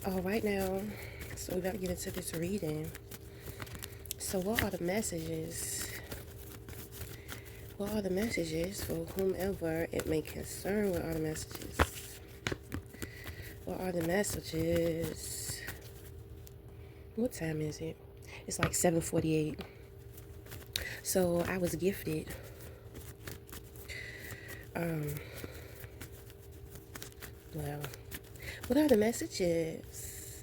All right now, so we got to get into this reading. So, what are the messages? What are the messages for whomever it may concern? What are the messages? What are the messages? What time is it? It's like 7:48. So I was gifted. Um. Well, what are the messages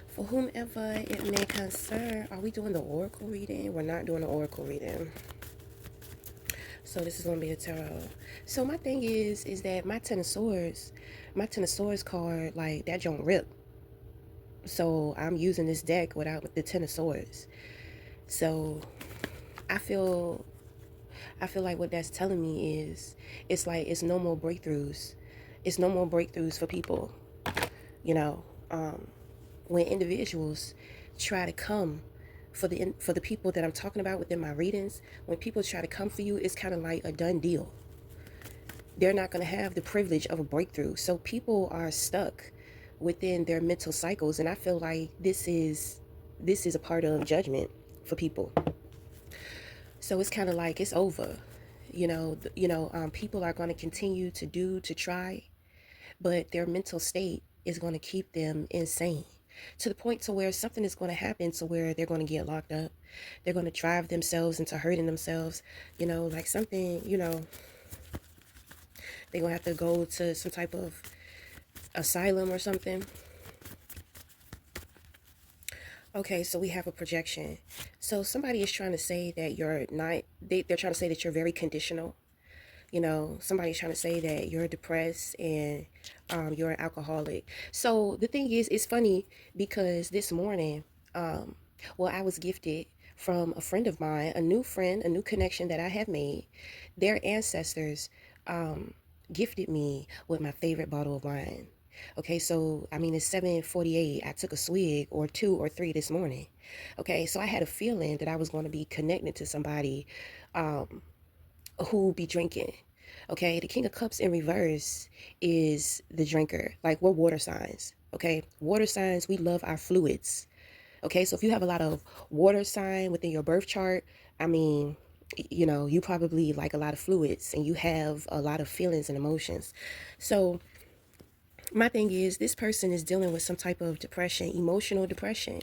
for whomever it may concern? Are we doing the oracle reading? We're not doing the oracle reading. So this is gonna be a tarot. So my thing is that my Ten of Swords card, like that don't rip. So I'm using this deck without the Ten of Swords. So I feel I feel like what that's telling me is it's like it's no more breakthroughs. It's no more breakthroughs for people. You know, when individuals try to come for the people that I'm talking about within my readings, when people try to come for you, it's kind of like a done deal. They're not going to have the privilege of a breakthrough. So people are stuck within their mental cycles, and I feel like this is a part of judgment for people. So it's kind of like it's over. People are going to continue to try, but their mental state is going to keep them insane to the point to where something is going to happen to where they're going to get locked up. They're going to drive themselves into hurting themselves, like something, they're going to have to go to some type of asylum or something. Okay, so we have a projection. So somebody is trying to say that you're not, they're trying to say that you're very conditional. Somebody's trying to say that you're depressed and you're an alcoholic. So the thing is, it's funny because this morning, I was gifted from a friend of mine, a new friend, a new connection that I have made. Their ancestors gifted me with my favorite bottle of wine. Okay, so I mean, it's 7:48. I took a swig or two or three this morning. Okay, so I had a feeling that I was going to be connected to somebody who be drinking. Okay, the King of Cups in reverse is the drinker. Like, we're water signs. Okay, water signs, we love our fluids. Okay, so if you have a lot of water sign within your birth chart, I mean, you probably like a lot of fluids and you have a lot of feelings and emotions. So my thing is, this person is dealing with some type of depression, emotional depression.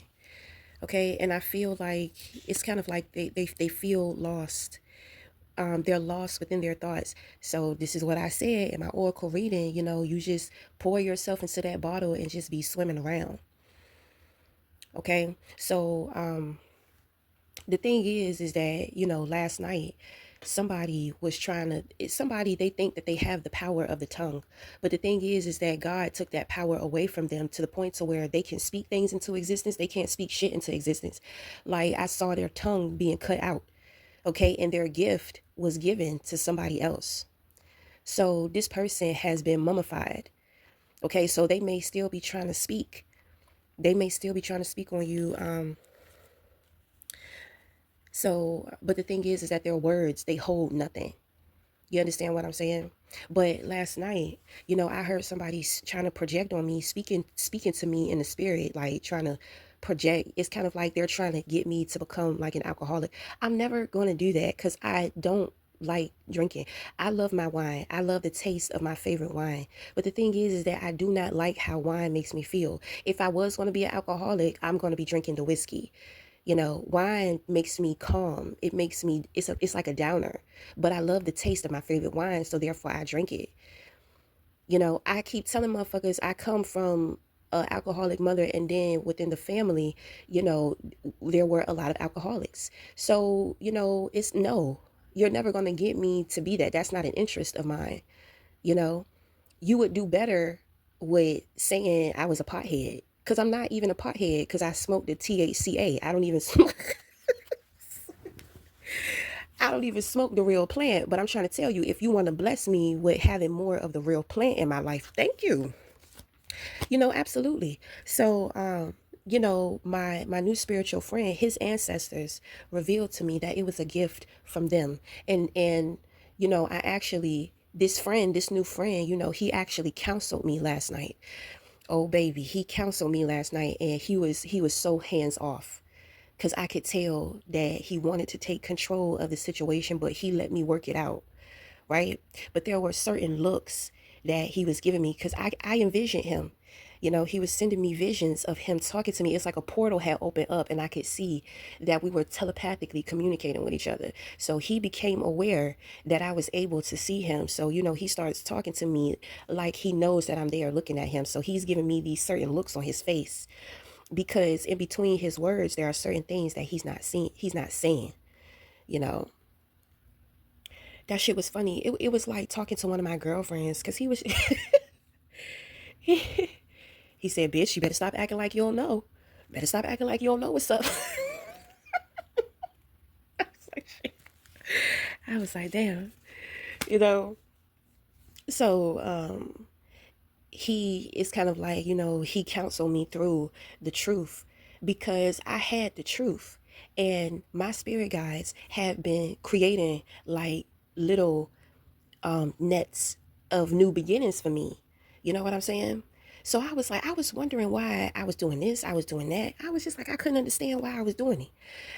Okay, and I feel like it's kind of like they feel lost. They're lost within their thoughts. So this is what I said in my oracle reading. You just pour yourself into that bottle and just be swimming around. Okay, so the thing is that last night somebody was trying to somebody, they think that they have the power of the tongue, but the thing is that God took that power away from them to the point to where they can speak things into existence. They can't speak shit into existence. Like, I saw their tongue being cut out. Okay, and their gift was given to somebody else. So this person has been mummified. Okay, so they may still be trying to speak. They may still be trying to speak on you. But the thing is that their words, they hold nothing. You understand what I'm saying? But last night, I heard somebody trying to project on me, speaking to me in the spirit, like trying to project. It's kind of like they're trying to get me to become like an alcoholic. I'm never going to do that because I don't like drinking. I love my wine. I love the taste of my favorite wine. But the thing is that I do not like how wine makes me feel. If I was going to be an alcoholic, I'm going to be drinking the whiskey. Wine makes me calm. It makes me, it's like a downer. But I love the taste of my favorite wine, so therefore I drink it. I keep telling motherfuckers I come from an alcoholic mother, and then within the family, you know, there were a lot of alcoholics. So, it's no, you're never going to get me to be that. That's not an interest of mine. You know, you would do better with saying I was a pothead. Because I'm not even a pothead because I smoked the THCA. I don't even smoke. I don't even smoke the real plant, but I'm trying to tell you, if you want to bless me with having more of the real plant in my life, thank you. Absolutely. So, my new spiritual friend, his ancestors revealed to me that it was a gift from them, and I actually, this new friend, he actually counseled me last night. Oh baby, he counseled me last night, and he was so hands off, because I could tell that he wanted to take control of the situation, but he let me work it out, right? But there were certain looks that he was giving me, because I envisioned him. He was sending me visions of him talking to me. It's like a portal had opened up, and I could see that we were telepathically communicating with each other. So he became aware that I was able to see him. So, he starts talking to me like he knows that I'm there looking at him. So he's giving me these certain looks on his face, because in between his words, there are certain things that he's not saying, you know. That shit was funny. It was like talking to one of my girlfriends, because he was he said, bitch, you better stop acting like you don't know. Better stop acting like you don't know what's up. I was like, shit. I was like, damn. You know? So, he is kind of like, he counseled me through the truth, because I had the truth. And my spirit guides had been creating like little nets of new beginnings for me. You know what I'm saying? So I was like, I was wondering why I was doing this, I was doing that. I was just like, I couldn't understand why I was doing it.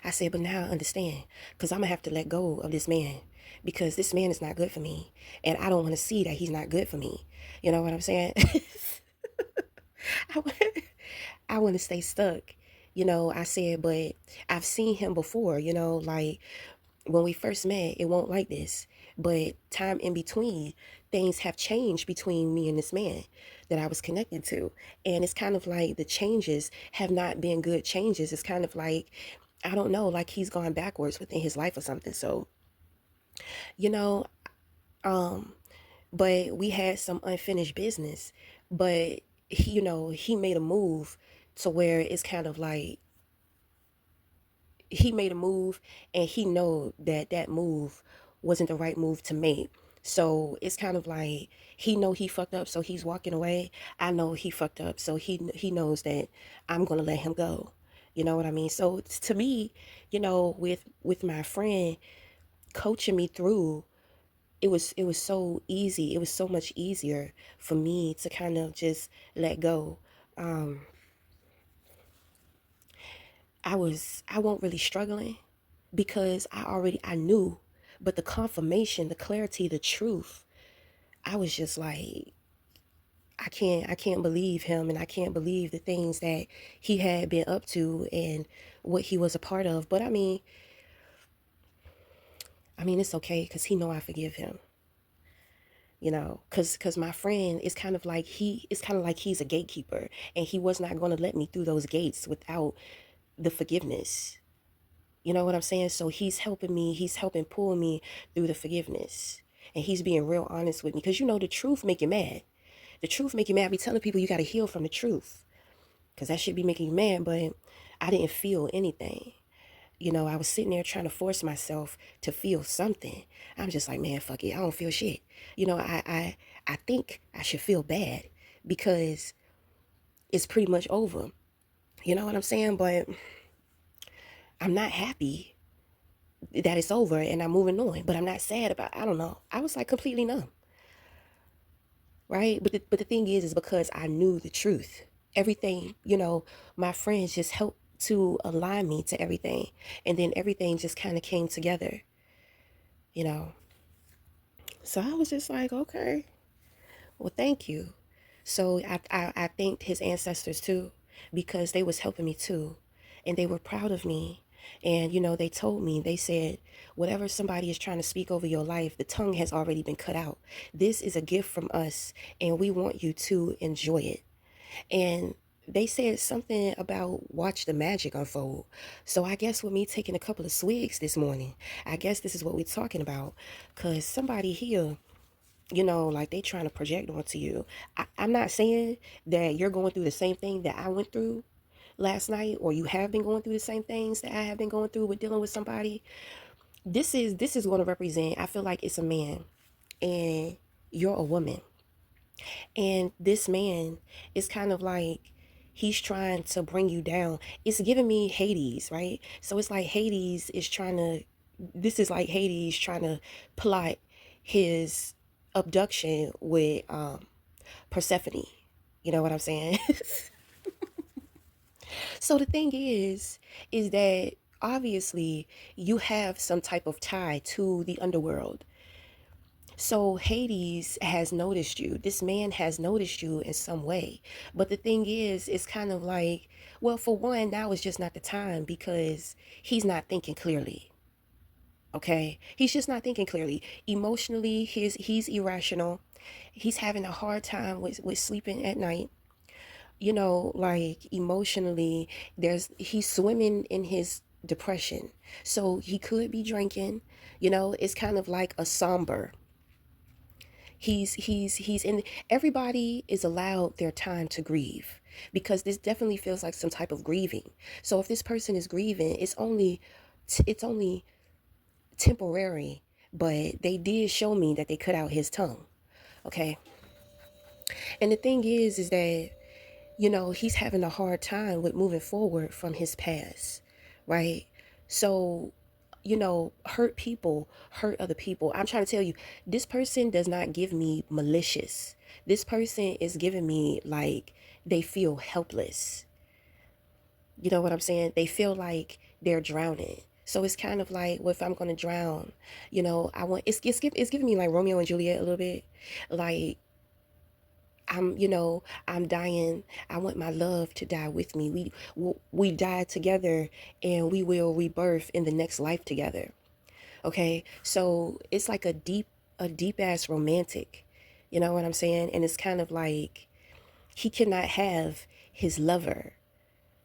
I said, but now I understand, because I'm gonna have to let go of this man, because this man is not good for me. And I don't want to see that he's not good for me. You know what I'm saying? I, I want to stay stuck. I said, but I've seen him before, like when we first met, it won't like this. But time in between, things have changed between me and this man that I was connected to. And it's kind of like the changes have not been good changes. It's kind of like, I don't know, like he's gone backwards within his life or something. So, you know, um, but we had some unfinished business. But he made a move to where it's kind of like he made a move, and he know that that move wasn't the right move to make. So it's kind of like he know he fucked up, so he's walking away. I know he fucked up, so he knows that I'm gonna let him go. You know what I mean? So to me, with my friend coaching me through, it was so easy. It was so much easier for me to kind of just let go. Um, I won't really struggling, because I knew, but the confirmation, the clarity, the truth, I was just like, I can't believe him, and I can't believe the things that he had been up to and what he was a part of. But I mean it's okay, because he know I forgive him. Because my friend is kind of like he's a gatekeeper, and he was not going to let me through those gates without the forgiveness. You know what I'm saying? So he's helping me, he's helping pull me through the forgiveness. And he's being real honest with me, because the truth make you mad. The truth make you mad. I be telling people you got to heal from the truth, because that should be making you mad. But I didn't feel anything. I was sitting there trying to force myself to feel something. I'm just like, man, fuck it. I don't feel shit. I think I should feel bad, because it's pretty much over. You know what I'm saying? But I'm not happy that it's over and I'm moving on, but I'm not sad about it. I don't know. I was like completely numb, right? But the thing is because I knew the truth. Everything, my friends just helped to align me to everything, and then everything just kind of came together, you know. So I was just like, okay, well, thank you. So I thanked his ancestors too, because they was helping me too, and they were proud of me. And they told me, they said, whatever somebody is trying to speak over your life, the tongue has already been cut out. This is a gift from us, and we want you to enjoy it. And they said something about watch the magic unfold. So I guess with me taking a couple of swigs this morning, I guess this is what we're talking about. Because somebody here, like they trying to project onto you. I'm not saying that you're going through the same thing that I went through last night, or you have been going through the same things that I have been going through with dealing with somebody. This is going to represent, I feel like it's a man and you're a woman. And this man is kind of like he's trying to bring you down. It's giving me Hades, right? So it's like Hades is trying to, this is like Hades trying to plot his abduction with Persephone. You know what I'm saying? So the thing is that obviously you have some type of tie to the underworld. So Hades has noticed you. This man has noticed you in some way. But the thing is, it's kind of like, well, for one, now is just not the time because he's not thinking clearly. Okay? He's just not thinking clearly. Emotionally, he's irrational. He's having a hard time with sleeping at night. You know, like emotionally, he's swimming in his depression. So he could be drinking. You know, it's kind of like a somber. He's in. Everybody is allowed their time to grieve because this definitely feels like some type of grieving. So if this person is grieving, it's only temporary, but they did show me that they cut out his tongue. Okay. And the thing is that, he's having a hard time with moving forward from his past, right? So, hurt people hurt other people. I'm trying to tell you, this person does not give me malicious. This person is giving me like they feel helpless. You know what I'm saying? They feel like they're drowning. So it's kind of like, well, if I'm gonna drown, I want it's giving me like Romeo and Juliet a little bit, like I'm dying. I want my love to die with me. We die together, and we will rebirth in the next life together. Okay, so it's like a deep ass romantic. You know what I'm saying? And it's kind of like he cannot have his lover,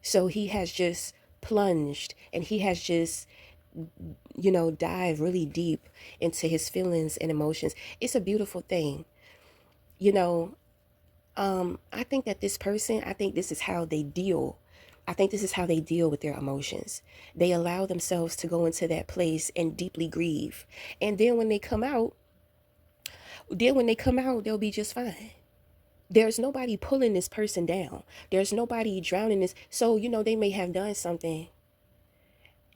so he has just plunged, and he has just dive really deep into his feelings and emotions. It's a beautiful thing. You know, I think that this person, I think this is how they deal. I think this is how they deal with their emotions. They allow themselves to go into that place and deeply grieve. And then when they come out, they'll be just fine. There's nobody pulling this person down. There's nobody drowning this. So, they may have done something,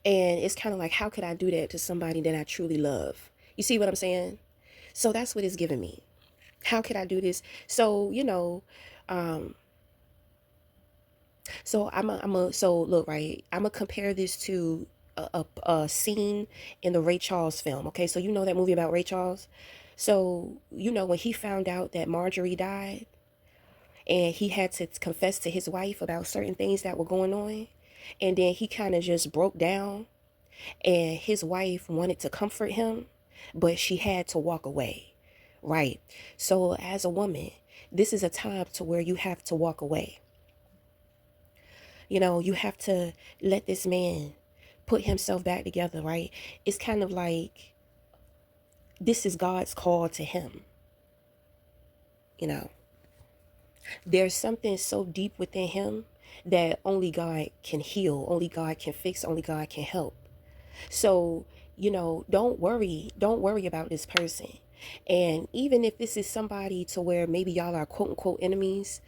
and it's kind of like, how could I do that to somebody that I truly love? You see what I'm saying? So that's what it's giving me. How could I do this? So, um, so look, right. I'm gonna compare this to a scene in the Ray Charles film. Okay, so you know that movie about Ray Charles. So when he found out that Marjorie died, and he had to confess to his wife about certain things that were going on, and then he kind of just broke down, and his wife wanted to comfort him, but she had to walk away, right? So as a woman, this is a time to where you have to walk away. You have to let this man put himself back together, right? It's kind of like this is God's call to him. You know, there's something so deep within him that only God can heal, only God can fix, only God can help. So, don't worry about this person. And even if this is somebody to where maybe y'all are quote unquote enemies,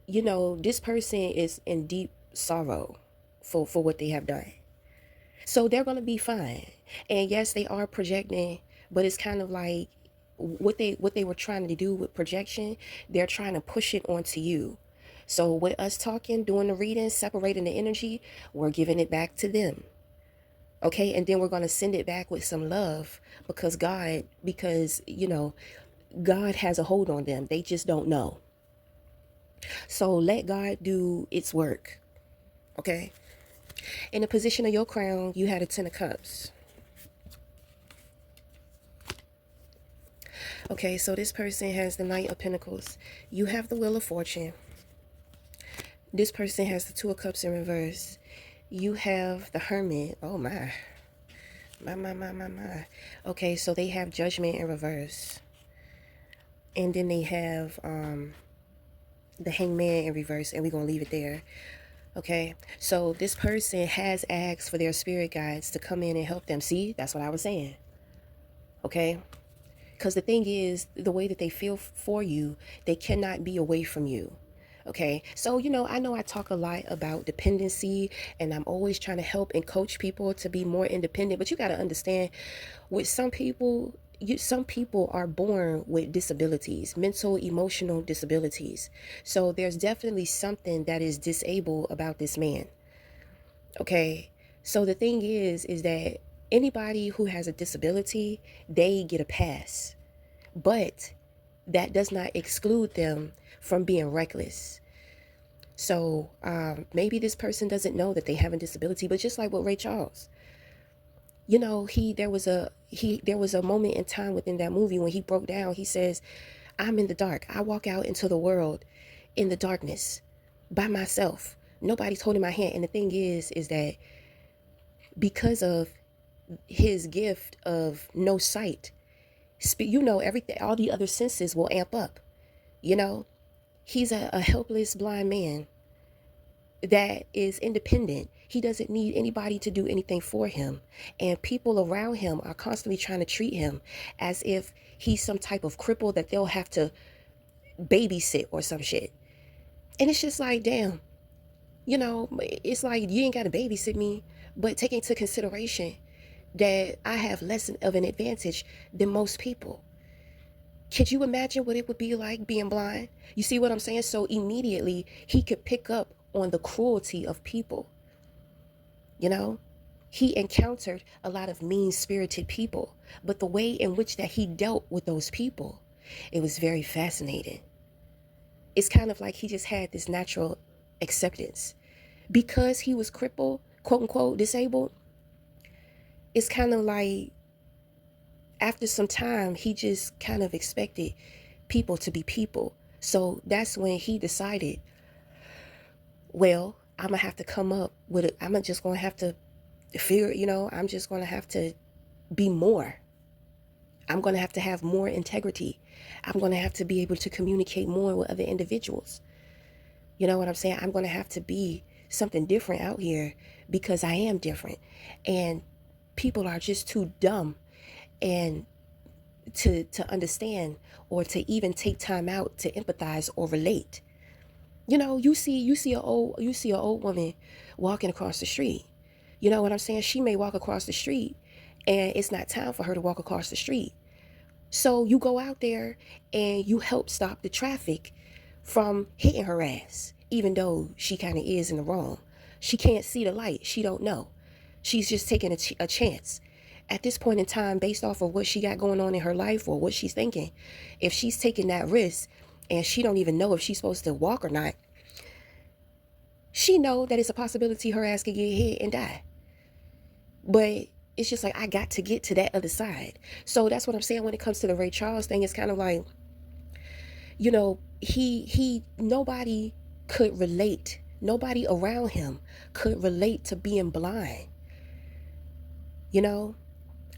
this person is in deep sorrow for what they have done. So they're going to be fine. And yes, they are projecting, but it's kind of like what they were trying to do with projection, they're trying to push it onto you. So with us talking, doing the reading, separating the energy, we're giving it back to them. Okay? And then we're going to send it back with some love because God has a hold on them. They just don't know. So let God do its work. Okay? In the position of your crown, you had a 10 of cups. Okay, so this person has the Knight of Pentacles. You have the Wheel of Fortune. This person has the Two of Cups in reverse. You have the Hermit. Oh my. My. Okay, so they have Judgment in reverse. And then they have the Hangman in reverse, and we're going to leave it there. Okay, so this person has asked for their spirit guides to come in and help them. See, that's what I was saying. Okay, because the thing is, the way that they feel for you, they cannot be away from you. Okay, so I know I talk a lot about dependency, and I'm always trying to help and coach people to be more independent, but you got to understand, with some people, some people are born with disabilities, mental, emotional disabilities. So there's definitely something that is disabled about this man. Okay. So the thing is that anybody who has a disability, they get a pass. But that does not exclude them from being reckless. So maybe this person doesn't know that they have a disability, but just like with Ray Charles, you know, there was a moment in time within that movie when he broke down. He says, "I'm in the dark. I walk out into the world in the darkness by myself. Nobody's holding my hand." And the thing is that because of his gift of no sight, you know, everything, all the other senses will amp up. You know, he's a helpless blind man that is independent. He doesn't need anybody to do anything for him. And people around him are constantly trying to treat him as if he's some type of cripple that they'll have to babysit or some shit. And it's just like, damn, you know, it's like you ain't got to babysit me, but take into consideration that I have less of an advantage than most people. Could you imagine what it would be like being blind? You see what I'm saying? So immediately he could pick up on the cruelty of people. You know, he encountered a lot of mean-spirited people, but the way in which that he dealt with those people, it was very fascinating. It's kind of like he just had this natural acceptance. Because he was crippled, quote unquote, disabled, it's kind of like after some time, he just kind of expected people to be people. So that's when he decided, well, I'm going to have to come up with it. I'm just going to have to figure, you know, I'm just going to have to be more. I'm going to have more integrity. I'm going to have to be able to communicate more with other individuals. You know what I'm saying? I'm going to have to be something different out here because I am different. And people are just too dumb and to understand or to even take time out to empathize or relate. You know, you see an old woman walking across the street. You know what I'm saying? She may walk across the street and it's not time for her to walk across the street. So you go out there and you help stop the traffic from hitting her ass, even though she kind of is in the wrong. She can't see the light. She don't know. She's just taking a chance. At this point in time, based off of what she got going on in her life or what she's thinking, if she's taking that risk and she don't even know if she's supposed to walk or not, she know that it's a possibility her ass could get hit and die. But it's just like, I got to get to that other side. So that's what I'm saying when it comes to the Ray Charles thing. It's kind of like, you know, nobody could relate. Nobody around him could relate to being blind. You know?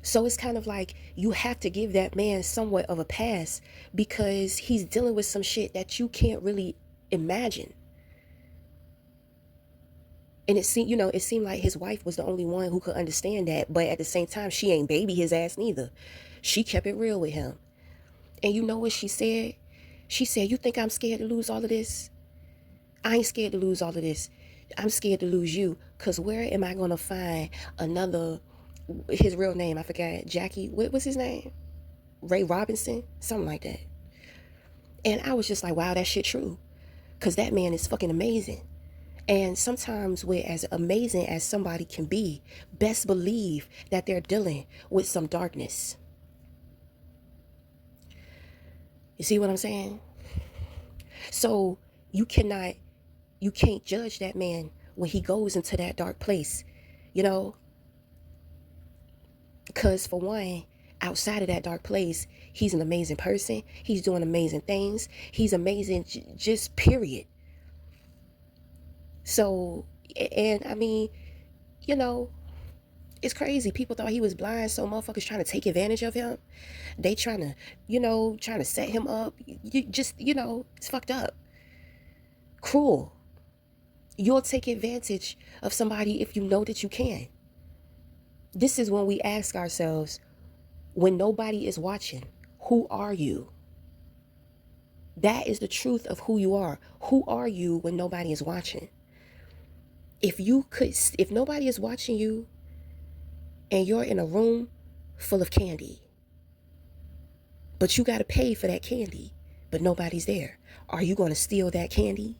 So it's kind of like you have to give that man somewhat of a pass because he's dealing with some shit that you can't really imagine. And it seemed like his wife was the only one who could understand that. But at the same time, she ain't baby his ass neither. She kept it real with him. And you know what she said? She said, "You think I'm scared to lose all of this? I ain't scared to lose all of this. I'm scared to lose you. Because where am I going to find another," his real name, I forgot, Jackie, what was his name? Ray Robinson? Something like that. And I was just like, wow, that shit true. Because that man is fucking amazing. And sometimes with as amazing as somebody can be, best believe that they're dealing with some darkness. You see what I'm saying? So you can't judge that man when he goes into that dark place, you know? Because for one, outside of that dark place, he's an amazing person. He's doing amazing things. He's amazing, just period. So, and I mean, you know, it's crazy. People thought he was blind, so motherfuckers trying to take advantage of him. They trying to, trying to set him up. It's fucked up. Cruel. You'll take advantage of somebody if you know that you can. This is when we ask ourselves, when nobody is watching, who are you? That is the truth of who you are. Who are you when nobody is watching? If nobody is watching you and you're in a room full of candy, But you got to pay for that candy, but nobody's there. Are you going to steal that candy?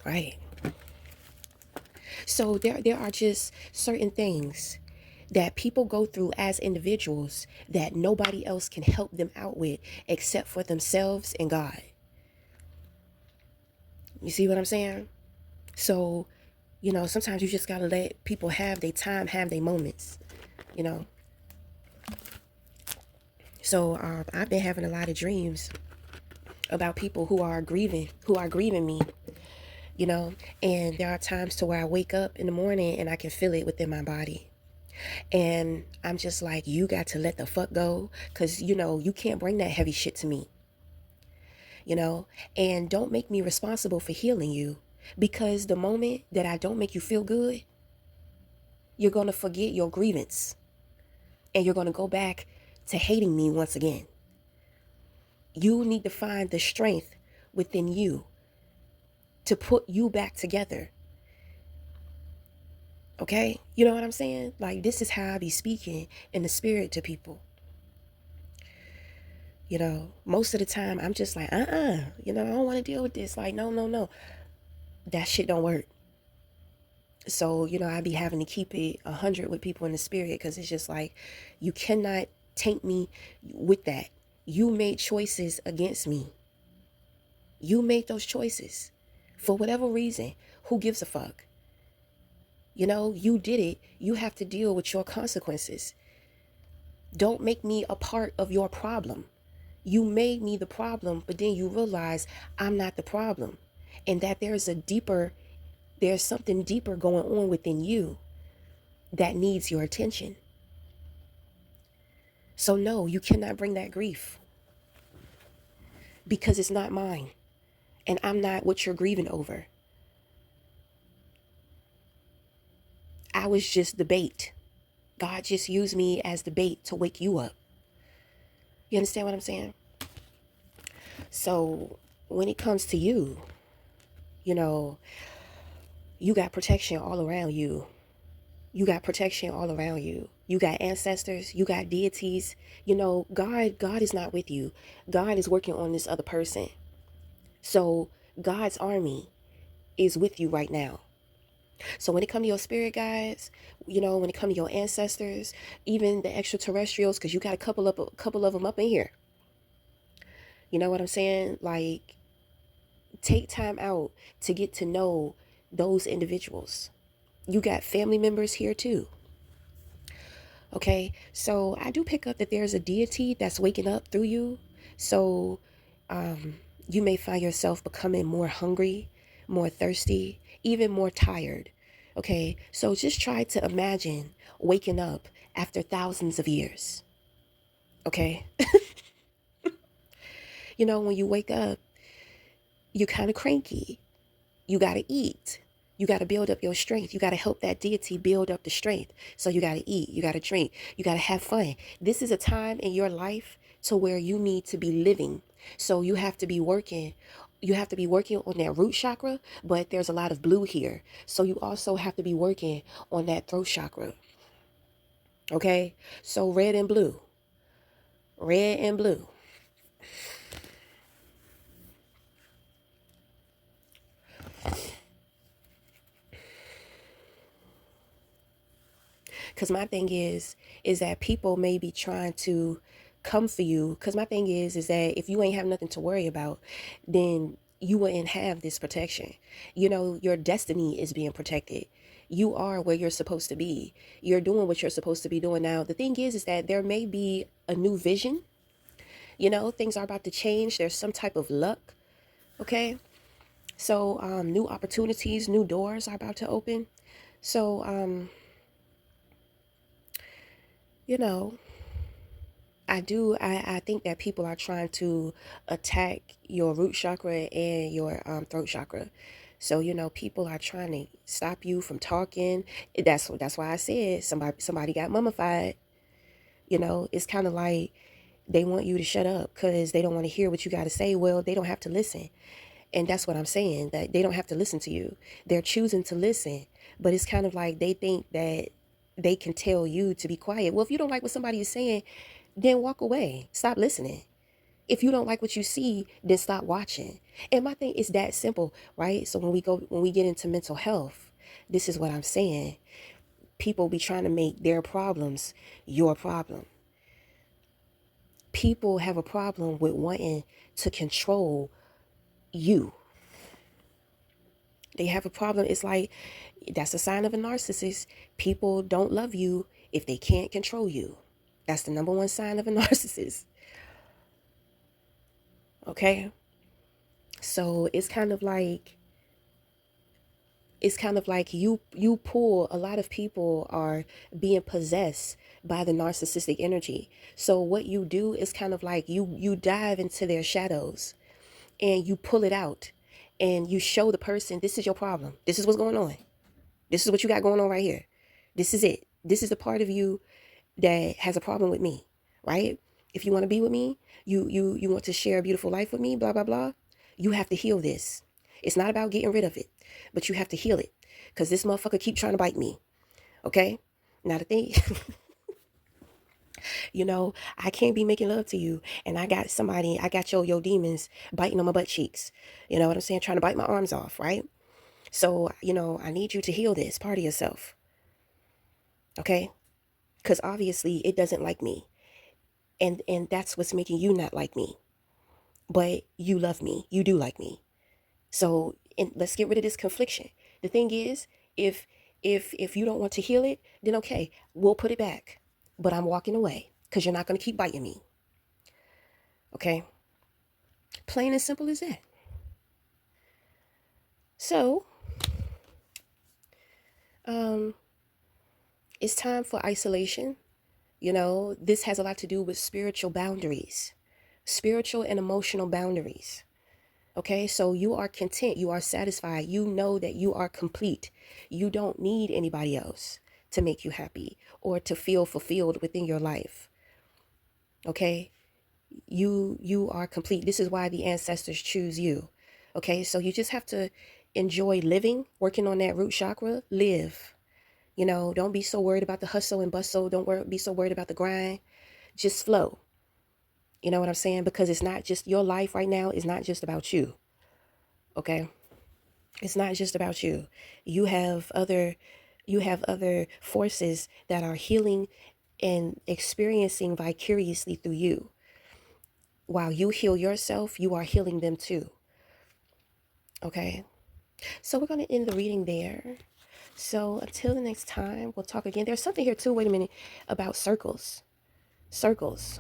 Right. So there are just certain things that people go through as individuals that nobody else can help them out with except for themselves and God. You see what I'm saying? So, sometimes you just got to let people have their time, have their moments, you know. So I've been having a lot of dreams about people who are grieving me, and there are times to where I wake up in the morning and I can feel it within my body. And I'm just like, you got to let the fuck go, because, you can't bring that heavy shit to me, and don't make me responsible for healing you, because the moment that I don't make you feel good, you're going to forget your grievance and you're going to go back to hating me once again. You need to find the strength within you to put you back together. Okay? You know what I'm saying? Like, this is how I be speaking in the spirit to people. Most of the time I'm just like, I don't want to deal with this. Like, no. That shit don't work. So, I be having to keep it 100 with people in the spirit, because it's just like, you cannot taint me with that. You made choices against me. You made those choices. For whatever reason, who gives a fuck? You did it. You have to deal with your consequences. Don't make me a part of your problem. You made me the problem, but then you realize I'm not the problem, and that there's something deeper going on within you that needs your attention. So no, you cannot bring that grief, because it's not mine, and I'm not what you're grieving over. I was just the bait. God just used me as the bait to wake you up. You understand what I'm saying? So when it comes to you, you got protection all around you. You got protection all around you. You got ancestors, you got deities. God is not with you. God is working on this other person. So God's army is with you right now. So when it comes to your spirit guides, when it comes to your ancestors, even the extraterrestrials, because you got a couple of them up in here. You know what I'm saying? Like, take time out to get to know those individuals. You got family members here too. Okay, so I do pick up that there's a deity that's waking up through you. So you may find yourself becoming more hungry, more thirsty, even more tired. Okay, so just try to imagine waking up after thousands of years. Okay, when you wake up, you're kind of cranky. You got to eat. You got to build up your strength. You got to help that deity build up the strength. So you got to eat. You got to drink. You got to have fun. This is a time in your life to where you need to be living. So you have to be working. You have to be working on that root chakra, but there's a lot of blue here. So you also have to be working on that throat chakra. Okay? So red and blue. Red and blue. Because my thing is that people may be trying to come for you. Because my thing is that if you ain't have nothing to worry about, then you wouldn't have this protection. Your destiny is being protected. You are where you're supposed to be. You're doing what you're supposed to be doing now. The thing is that there may be a new vision. Things are about to change. There's some type of luck. Okay. So new opportunities, new doors are about to open. So I think that people are trying to attack your root chakra and your throat chakra. So people are trying to stop you from talking. That's why I said somebody got mummified. It's kind of like they want you to shut up because they don't want to hear what you got to say. Well, they don't have to listen. And that's what I'm saying, that they don't have to listen to you. They're choosing to listen, but it's kind of like they think that they can tell you to be quiet. Well, if you don't like what somebody is saying, then walk away. Stop listening. If you don't like what you see, then stop watching. And my thing is that simple, right? So when we get into mental health, this is what I'm saying. People be trying to make their problems your problem. People have a problem with wanting to control you. They have a problem. It's like, that's a sign of a narcissist. People don't love you if they can't control you. That's the number one sign of a narcissist. Okay? So it's kind of like you pull, a lot of people are being possessed by the narcissistic energy. So what you do is kind of like you dive into their shadows and you pull it out and you show the person, this is your problem. This is what's going on. This is what you got going on right here. This is it. This is the part of you that has a problem with me, right? If you want to be with me, you want to share a beautiful life with me, blah, blah, blah. You have to heal this. It's not about getting rid of it, but you have to heal it because this motherfucker keep trying to bite me. Okay? Now the thing, I can't be making love to you and I got your demons biting on my butt cheeks. You know what I'm saying? Trying to bite my arms off, right? So, I need you to heal this part of yourself. Okay? Because obviously it doesn't like me. And that's what's making you not like me. But you love me. You do like me. So, and let's get rid of this confliction. The thing is, if you don't want to heal it, then okay, we'll put it back. But I'm walking away because you're not going to keep biting me. Okay? Plain and simple as that. So, it's time for isolation. This has a lot to do with spiritual boundaries, spiritual and emotional boundaries. Okay, so you are content, you are satisfied, you know that you are complete. You don't need anybody else to make you happy or to feel fulfilled within your life. Okay, you are complete. This is why the ancestors choose you. Okay, so you just have to enjoy living, working on that root chakra, live. Don't be so worried about the hustle and bustle. Don't be so worried about the grind. Just flow. You know what I'm saying? Because it's not just your life right now. It's not just about you. Okay? It's not just about you. You have other forces that are healing and experiencing vicariously through you. While you heal yourself, you are healing them too. Okay? So we're going to end the reading there. So until the next time, we'll talk again. There's something here too, wait a minute, about circles. Circles.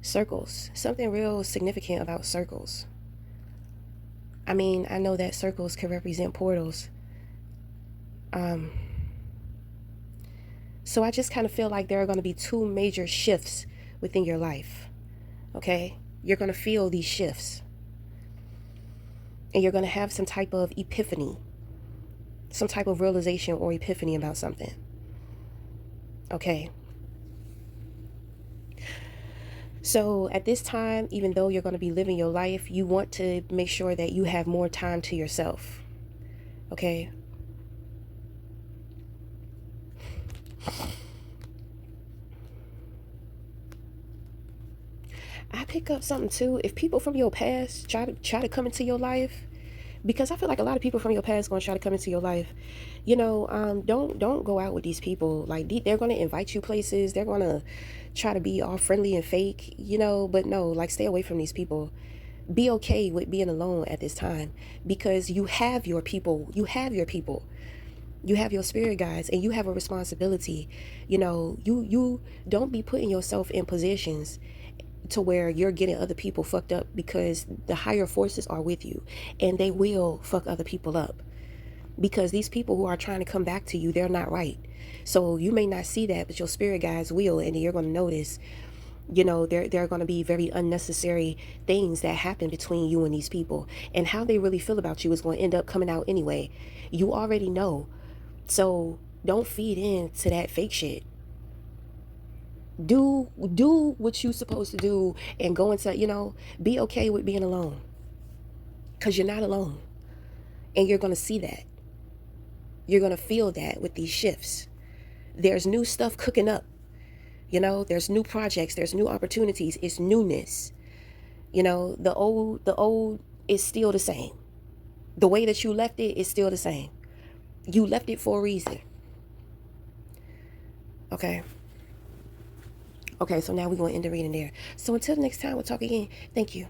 Something real significant about circles. I mean, I know that circles can represent portals. So I just kind of feel like there are going to be two major shifts within your life. Okay? You're going to feel these shifts. And you're going to have some type of epiphany, some type of realization or epiphany about something. Okay? So at this time, even though you're going to be living your life, you want to make sure that you have more time to yourself. Okay? I pick up something too. If people from your past try to come into your life, because I feel like a lot of people from your past going to try to come into your life. Don't go out with these people. Like they're going to invite you places. They're going to try to be all friendly and fake. But no, like stay away from these people. Be okay with being alone at this time because you have your people. You have your people. You have your spirit guides, and you have a responsibility. You don't be putting yourself in positions to where you're getting other people fucked up because the higher forces are with you and they will fuck other people up because these people who are trying to come back to you, they're not right. So you may not see that, but your spirit guides will, and you're going to notice, there are going to be very unnecessary things that happen between you and these people, and how they really feel about you is going to end up coming out anyway. You already know. So don't feed into that fake shit. Do what you're supposed to do and go into, be okay with being alone. Because you're not alone. And you're going to see that. You're going to feel that with these shifts. There's new stuff cooking up. You know, there's new projects, there's new opportunities, it's newness. You know, the old is still the same. The way that you left it is still the same. You left it for a reason. Okay. Okay, so now we're going to end the reading there. So until next time, we'll talk again. Thank you.